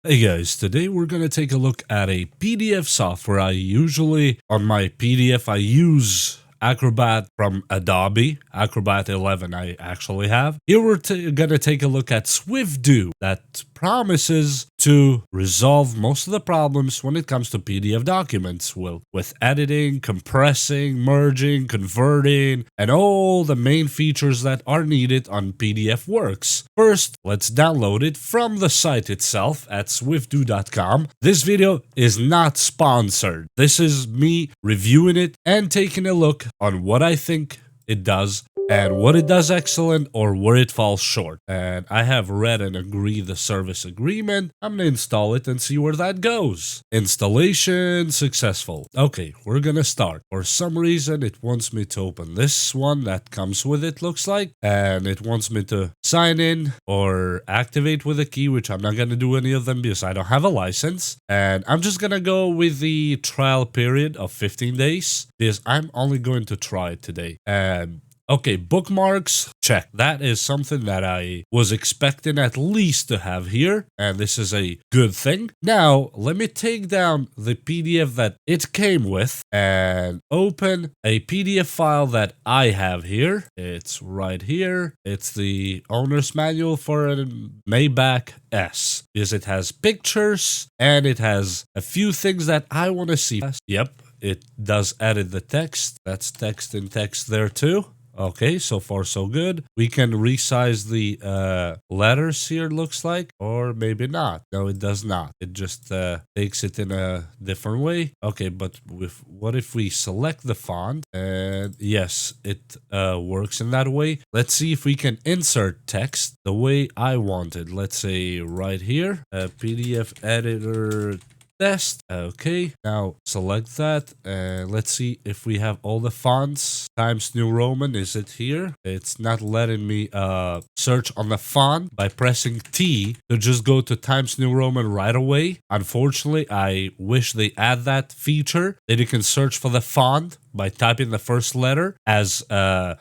Hey guys, today we're going to take a look at a PDF software. On my PDF, I use Acrobat from Adobe, Acrobat 11 I actually have. Here we're going to take a look at Swifdoo that promises to resolve most of the problems when it comes to PDF documents with editing, compressing, merging, converting, and all the main features that are needed on PDF Works. First, let's download it from the site itself at swifdoo.com. This video is not sponsored. This is me reviewing it and taking a look on what I think it does and what it does excellent or where it falls short. And I have read and agreed the service agreement. I'm going to install it and see where that goes. Installation successful. Okay, we're going to start. For some reason, it wants me to open this one that comes with it, looks like. And it wants me to sign in or activate with a key, which I'm not going to do any of them because I don't have a license. And I'm just going to go with the trial period of 15 days because I'm only going to try it today. And okay, bookmarks, check. That is something that I was expecting at least to have here, and this is a good thing. Now, let me take down the PDF that it came with and open a PDF file that I have here. It's right here. It's the owner's manual for a Maybach S, because it has pictures and it has a few things that I want to see. Yep, it does edit the text. That's text in text there too. Okay, so far so good. We can resize the letters here, looks like, or maybe not. No, it does not. It just takes it in a different way. Okay, but what if we select the font? And yes, it works in that way. Let's see if we can insert text the way I wanted. Let's say right here, PDF editor test. Okay, now select that. Let's see if we have all the fonts. Times New Roman, is it here? It's not letting me search on the font by pressing T to just go to Times New Roman right away. Unfortunately, I wish they add that feature that you can search for the font by typing the first letter, as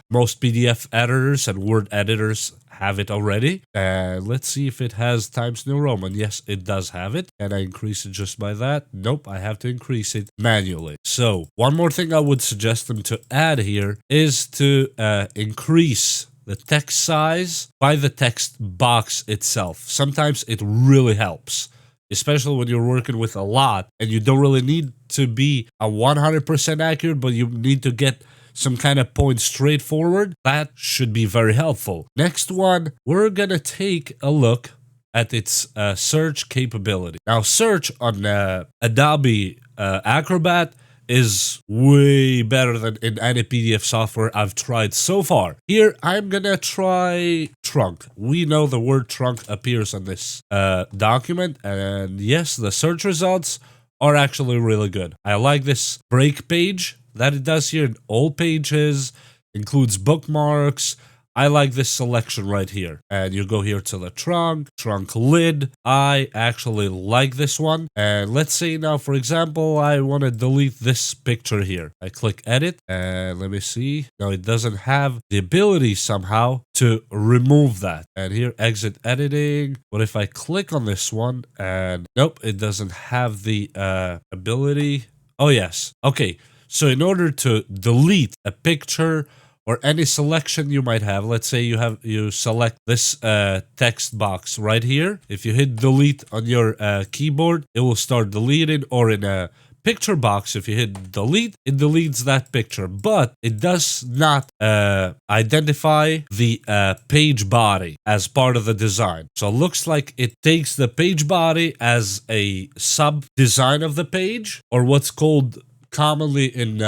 most PDF editors and Word editors have it already. Let's see if it has Times New Roman. Yes, it does have it. Can I increase it just by that? Nope, I have to increase it manually. So one more thing I would suggest them to add here is to increase the text size by the text box itself. Sometimes it really helps, especially when you're working with a lot and you don't really need to be a 100% accurate, but you need to get some kind of point straightforward. That should be very helpful. Next one, we're gonna take a look at its search capability. Now, search on Adobe Acrobat is way better than in any PDF software I've tried so far. Here, I'm gonna try trunk. We know the word trunk appears on this document, and yes, the search results are actually really good. I like this break page that it does here in all pages, includes bookmarks. I like this selection right here. And you go here to the trunk lid. I actually like this one. And let's say now, for example, I want to delete this picture here. I click edit and let me see. Now it doesn't have the ability somehow to remove that. And here, exit editing. What if I click on this one and nope, it doesn't have the ability. Oh yes. Okay. So in order to delete a picture or any selection you might have, let's say you select this text box right here. If you hit delete on your keyboard, it will start deleting, or in a picture box, if you hit delete, it deletes that picture, but it does not identify the page body as part of the design. So it looks like it takes the page body as a sub design of the page, or what's called commonly in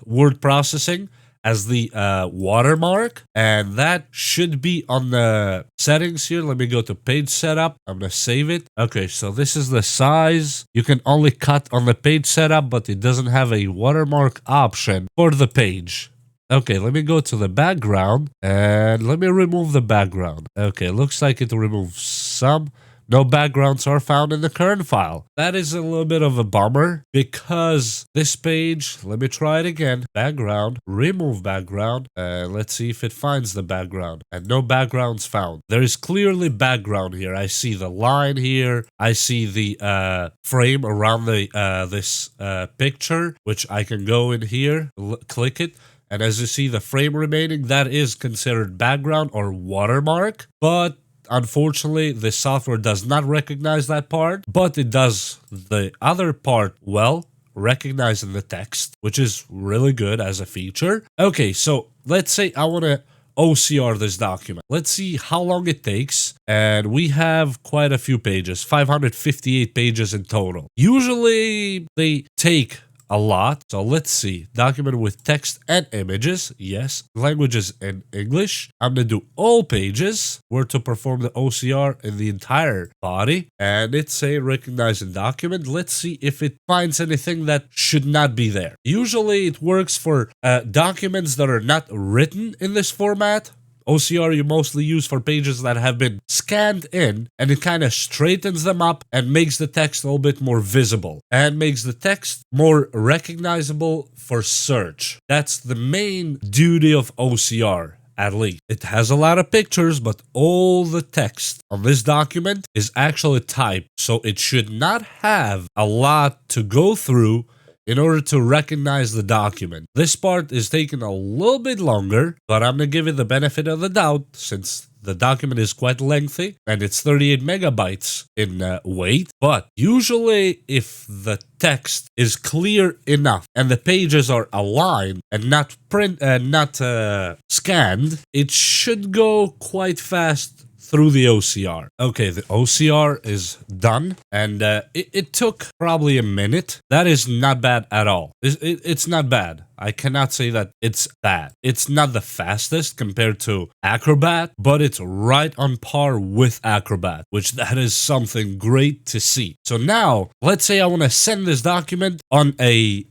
word processing as the watermark, and that should be on the settings here. Let me go to page setup. I'm gonna save it. Okay, so this is the size. You can only cut on the page setup, but it doesn't have a watermark option for the page. Okay, let me go to the background and let me remove the background. Okay, looks like it removes some. no backgrounds are found in the current file. That is a little bit of a bummer because this page, let me try it again. Background, remove background. Let's see if it finds the background. And no backgrounds found. There is clearly background here. I see the line here. I see the frame around the this picture, which I can go in here, click it. And as you see, the frame remaining, that is considered background or watermark. But unfortunately, this software does not recognize that part, but it does the other part well, recognizing the text, which is really good as a feature. Okay, so let's say I want to OCR this document. Let's see how long it takes. And we have quite a few pages, 558 pages in total. Usually they take a lot. So let's see. Document with text and images. Yes. Languages in English. I'm going to do all pages. Where to perform the OCR in the entire body. And it's saying recognizing document. Let's see if it finds anything that should not be there. Usually it works for documents that are not written in this format. OCR you mostly use for pages that have been scanned in, and it kind of straightens them up and makes the text a little bit more visible and makes the text more recognizable for search. That's the main duty of OCR. At least it has a lot of pictures, but all the text on this document is actually typed, so it should not have a lot to go through in order to recognize the document. This part is taking a little bit longer, but I'm going to give it the benefit of the doubt since the document is quite lengthy and it's 38 megabytes in weight. But usually if the text is clear enough and the pages are aligned and not scanned, it should go quite fast through the OCR. Okay, the OCR is done, and it took probably a minute. That is not bad at all. It's not bad. I cannot say that it's bad. It's not the fastest compared to Acrobat, but it's right on par with Acrobat, which that is something great to see. So now, let's say I want to send this document on a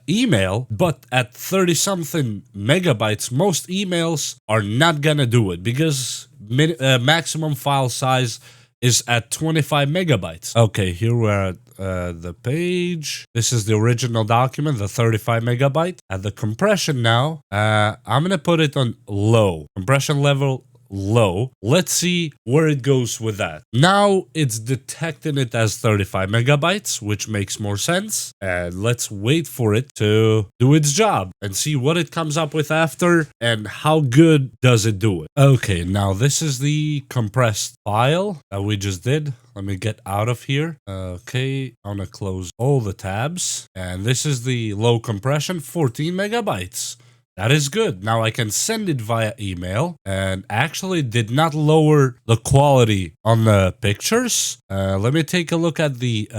email, but at 30-something megabytes, most emails are not gonna do it because maximum file size is at 25 megabytes. Okay, here we're at the page. This is the original document, the 35 megabyte. At the compression now, I'm gonna put it on low. Compression level low. Let's see where it goes with that. Now it's detecting it as 35 megabytes, which makes more sense. And let's wait for it to do its job and see what it comes up with after and how good does it do it. Okay, now this is the compressed file that we just did. Let me get out of here. Okay, I'm gonna close all the tabs. And this is the low compression, 14 megabytes. That is good. Now I can send it via email and actually did not lower the quality on the pictures. Let me take a look at the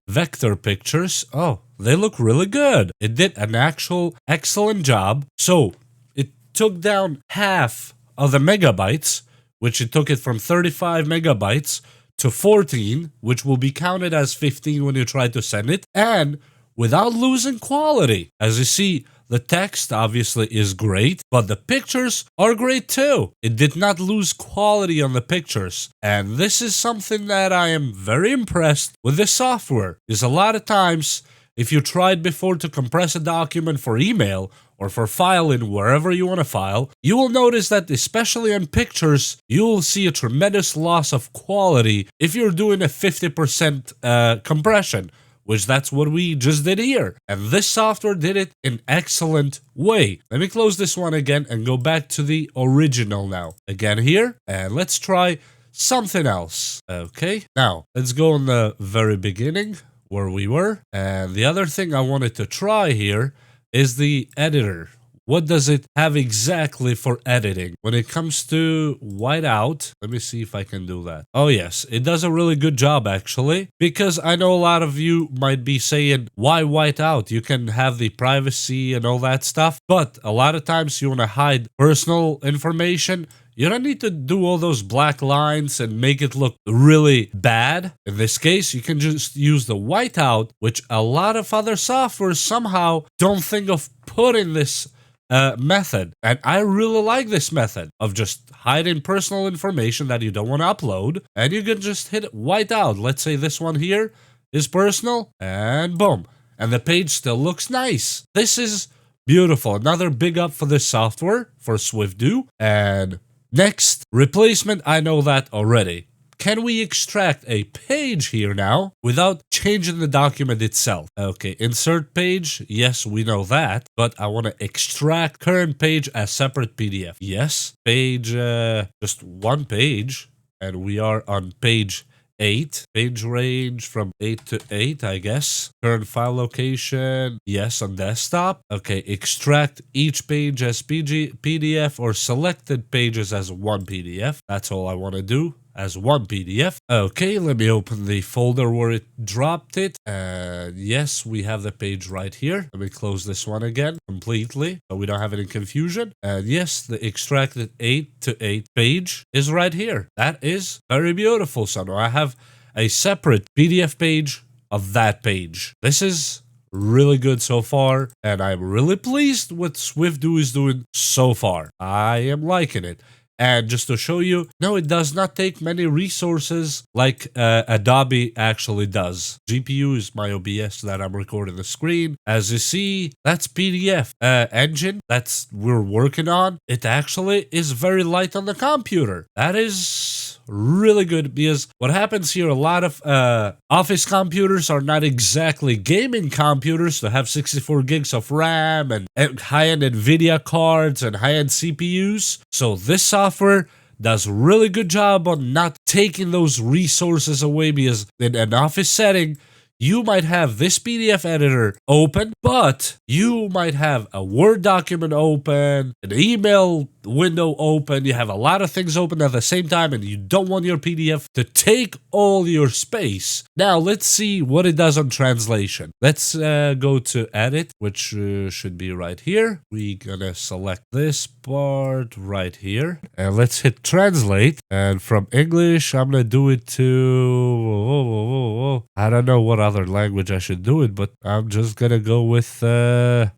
vector pictures. Oh, they look really good. It did an actual excellent job. So it took down half of the megabytes, which it took it from 35 megabytes to 14, which will be counted as 15 when you try to send it, and without losing quality. As you see, the text obviously is great, but the pictures are great too. It did not lose quality on the pictures. And this is something that I am very impressed with this software. Because a lot of times, if you tried before to compress a document for email or for filing wherever you want to file, you will notice that especially on pictures, you will see a tremendous loss of quality if you're doing a 50% compression. Which that's what we just did here. And this software did it in excellent way. Let me close this one again and go back to the original now. Again here, and let's try something else. Okay, now let's go in the very beginning where we were. And the other thing I wanted to try here is the editor. What does it have exactly for editing? When it comes to whiteout, let me see if I can do that. Oh yes, it does a really good job actually, because I know a lot of you might be saying, why whiteout? You can have the privacy and all that stuff, but a lot of times you want to hide personal information. You don't need to do all those black lines and make it look really bad. In this case, you can just use the whiteout, which a lot of other softwares somehow don't think of putting this method. And I really like this method of just hiding personal information that you don't want to upload. And you can just hit white out. Let's say this one here is personal, and boom. And the page still looks nice. This is beautiful. Another big up for this software, for Swifdoo. And next, replacement, I know that already. Can we extract a page here now without changing the document itself? Okay, insert page. Yes, we know that. But I want to extract current page as separate PDF. Yes, page, just one page. And we are on page 8. Page range from 8 to 8, I guess. Current file location. Yes, on desktop. Okay, extract each page as PDF or selected pages as one PDF. That's all I want to do. As one PDF. Okay, let me open the folder where it dropped it. Yes, we have the page right here. Let me close this one again completely so we don't have any confusion. And yes, the extracted 8 to 8 page is right here. That is very beautiful. So now I have a separate PDF page of that page. This is really good so far, and I'm really pleased with Swifdoo is doing so far. I am liking it. And just to show you, no, it does not take many resources like Adobe actually does. GPU is my OBS that I'm recording the screen. As you see, that's PDF engine that's we're working on. It actually is very light on the computer. That is really good because what happens here, a lot of office computers are not exactly gaming computers to have 64 gigs of RAM and high-end NVIDIA cards and high-end CPUs. So this software does really good job on not taking those resources away because in an office setting, you might have this PDF editor open, but you might have a Word document open, an email window open, you have a lot of things open at the same time, and you don't want your PDF to take all your space. Now, let's see what it does on translation. Let's go to Edit, which should be right here. We're gonna select this part right here, and let's hit Translate. And from English, I'm gonna do it to... I don't know what other language I should do it, but I'm just gonna go with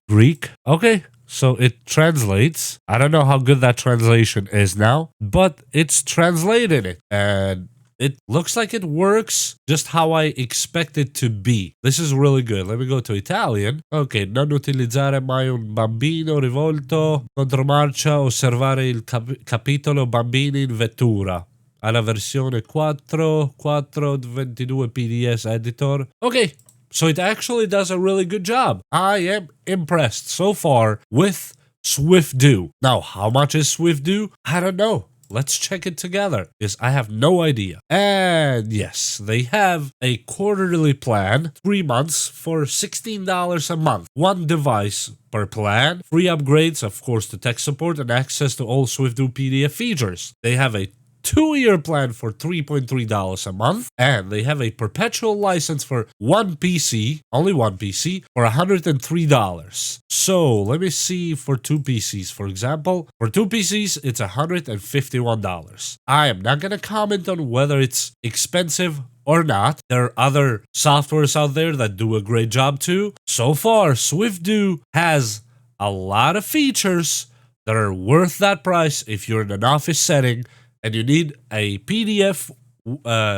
Greek. Okay. So it translates. I don't know how good that translation is now, but it's translated it. And it looks like it works just how I expect it to be. This is really good. Let me go to Italian. Ok, non utilizzare mai un bambino rivolto, contromarcia, osservare il capitolo bambini in vettura. Alla versione 4.22 PDS editor. Okay. So it actually does a really good job. I am impressed so far with Swifdoo. Now, how much is Swifdoo? I don't know. Let's check it together because I have no idea. And yes, they have a quarterly plan, 3 months for $16 a month. One device per plan, free upgrades, of course, to tech support and access to all Swifdoo PDF features. They have a 2-year plan for $3.3 a month, and they have a perpetual license for one PC, only one PC, for $103. So let me see for 2 PCs, for example. For 2 PCs, it's $151. I am not going to comment on whether it's expensive or not. There are other softwares out there that do a great job too. So far, Swifdoo has a lot of features that are worth that price if you're in an office setting and you need a PDF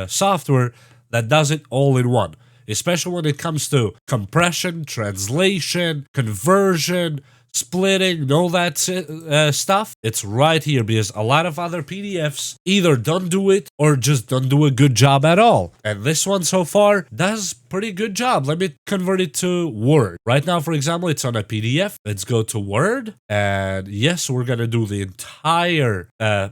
software that does it all in one, especially when it comes to compression, translation, conversion, splitting, all that stuff. It's right here because a lot of other PDFs either don't do it or just don't do a good job at all. And this one so far does pretty good job. Let me convert it to Word. Right now, for example, it's on a PDF. Let's go to Word. And yes, we're going to do the entire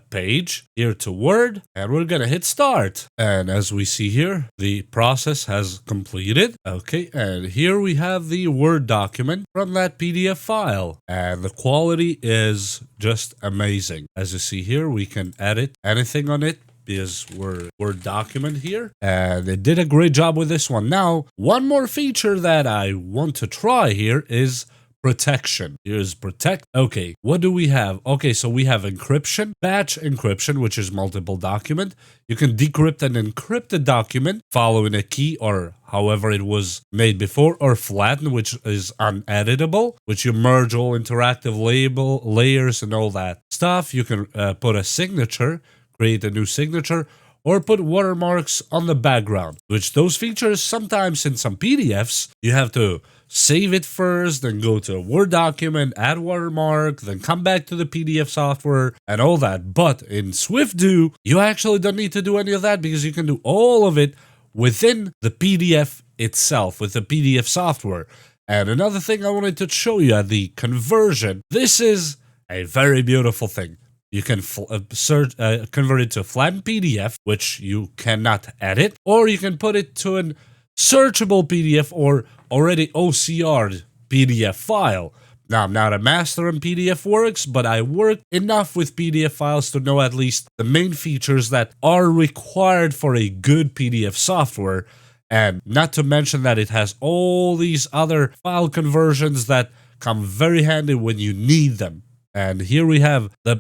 page here to Word. And we're going to hit Start. And as we see here, the process has completed. Okay, and here we have the Word document from that PDF file. And the quality is just amazing. As you see here, we can edit anything on it because we're Word document here. And they did a great job with this one. Now, one more feature that I want to try here is protection. Here's protect. Okay, what do we have? Okay, so we have encryption, batch encryption, which is multiple document. You can decrypt and encrypt a document following a key or however it was made before, or flatten, which is uneditable, which you merge all interactive label layers and all that stuff. You can put a signature, create a new signature, or put watermarks on the background, which those features sometimes in some PDFs, you have to save it first, then go to a Word document, add watermark, then come back to the PDF software and all that. But in Swifdoo, you actually don't need to do any of that because you can do all of it within the PDF itself, with the PDF software. And another thing I wanted to show you, the conversion. This is a very beautiful thing. You can convert it to a flattened PDF, which you cannot edit, or you can put it to a searchable PDF or already OCR'd PDF file. Now, I'm not a master in PDF works, but I work enough with PDF files to know at least the main features that are required for a good PDF software, and not to mention that it has all these other file conversions that come very handy when you need them. And here we have the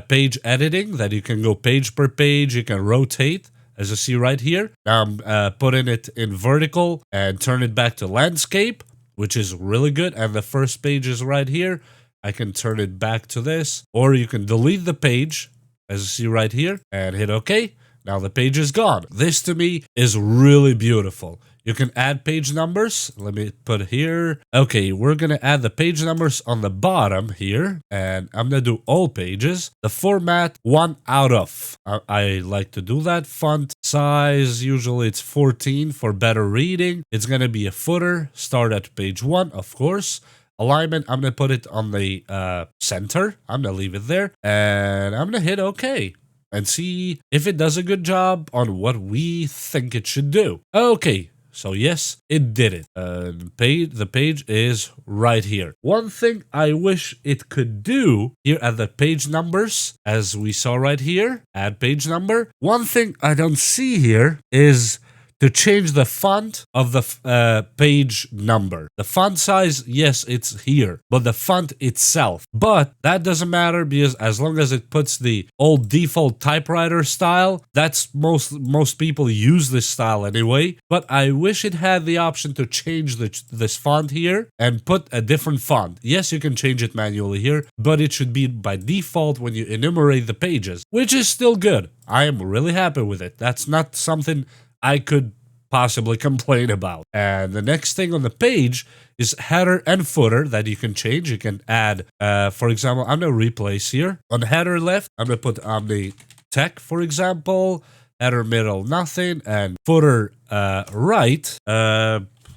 page editing that you can go page per page. You can rotate, as you see right here. Now I'm putting it in vertical and turn it back to landscape, which is really good. And the first page is right here. I can turn it back to this, or you can delete the page, as you see right here, and hit OK. Now the page is gone. This to me is really beautiful. You can add page numbers. Let me put here. Okay, we're going to add the page numbers on the bottom here. And I'm going to do all pages. The format 1 out of. I like to do that. Font size, usually it's 14 for better reading. It's going to be a footer. Start at page 1, of course. Alignment, I'm going to put it on the center. I'm going to leave it there. And I'm going to hit OK. And see if it does a good job on what we think it should do. Okay. So yes, it did it. The page is right here. One thing I wish it could do here at the page numbers, as we saw right here, add page number. One thing I don't see here is to change the font of the page number. The font size, yes, it's here, but the font itself. But that doesn't matter because as long as it puts the old default typewriter style, that's most people use this style anyway. But I wish it had the option to change this font here and put a different font. Yes, you can change it manually here, but it should be by default when you enumerate the pages, which is still good. I am really happy with it. That's not something I could possibly complain about. And the next thing on the page is header and footer that you can change. You can add, for example, I'm going to replace here. On the header left, I'm going to put Omni Tech, for example. Header middle, nothing. And footer right,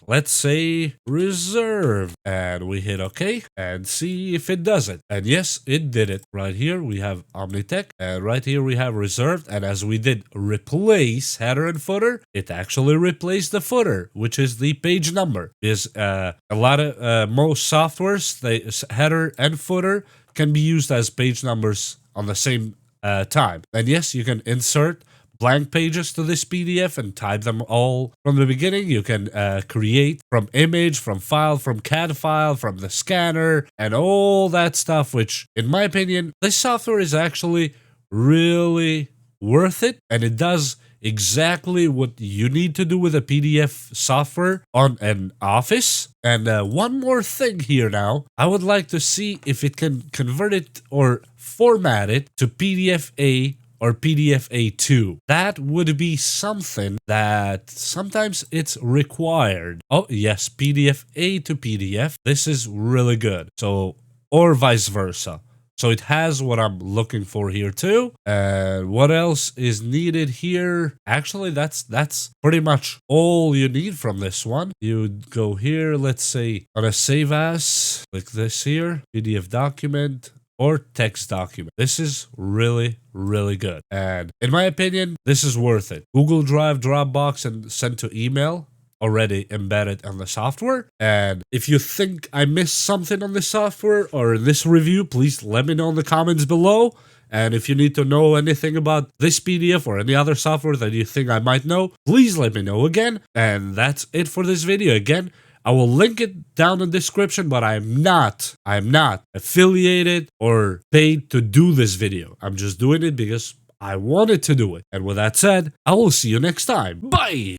let's say reserve. And we hit OK and see if it does it. And yes, it did it. Right here we have Omnitech, and right here we have reserved. And as we did replace header and footer, it actually replaced the footer, which is the page number. Because a lot of most softwares, header and footer can be used as page numbers on the same time. And yes, you can insert blank pages to this PDF and type them all from the beginning. You can create from image, from file, from CAD file, from the scanner, and all that stuff, which, in my opinion, this software is actually really worth it, and it does exactly what you need to do with a PDF software on an Office. And one more thing here now, I would like to see if it can convert it or format it to PDF-A or PDF-A2. That would be something that sometimes it's required. Oh, yes, PDF-A to PDF. This is really good. So, or vice versa. So it has what I'm looking for here too. And what else is needed here? Actually, that's pretty much all you need from this one. You go here, let's say on a save as, click this here, PDF document, or text document. This is really, really good. And in my opinion, this is worth it. Google Drive, Dropbox, and send to email already embedded on the software. And if you think I missed something on this software or in this review, please let me know in the comments below. And if you need to know anything about this PDF or any other software that you think I might know, please let me know again. And that's it for this video. Again, I will link it down in the description, but I am not affiliated or paid to do this video. I'm just doing it because I wanted to do it. And with that said, I will see you next time. Bye!